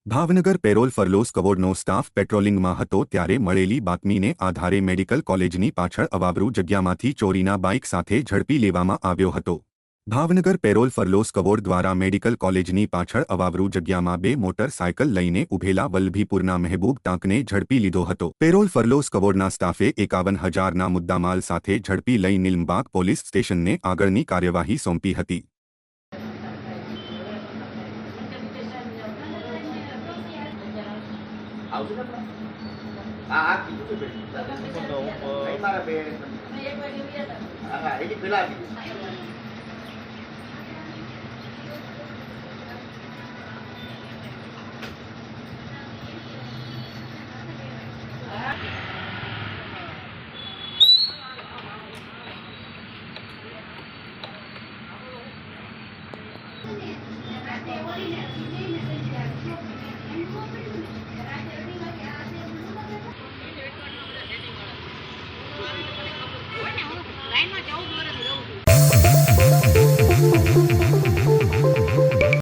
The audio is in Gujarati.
ભાવનગર પેરોલ ફરલોસ કવોડનો સ્ટાફ પેટ્રોલિંગમાં હતો ત્યારે મળેલી બાતમીને આધારે મેડિકલ કોલેજની પાછળ અવાવરૂ જગ્યામાંથી ચોરીના બાઇક સાથે ઝડપી લેવામાં આવ્યો હતો। ભાવનગર પેરોલ ફરલોસ કવોડ દ્વારા મેડિકલ કોલેજની પાછળ અવાવરૂ જગ્યામાં 2 મોટરસાયકલ લઈને ઊભેલા વલ્લભીપુરના મહેબૂબ ટાંકને ઝડપી લીધો હતો। પેરોલ ફરલોસ કવોડના સ્ટાફે 51,000ના મુદ્દામાલ સાથે ઝડપી લઈ નીલમબાગ પોલીસ સ્ટેશનને આગળની કાર્યવાહી સોંપી હતી। આવશે ને આ કીધું છે બેન નહીં મારા બેન હા એની પેલા કીધું લાઈનમાં 14 વર્ષ રહું છું।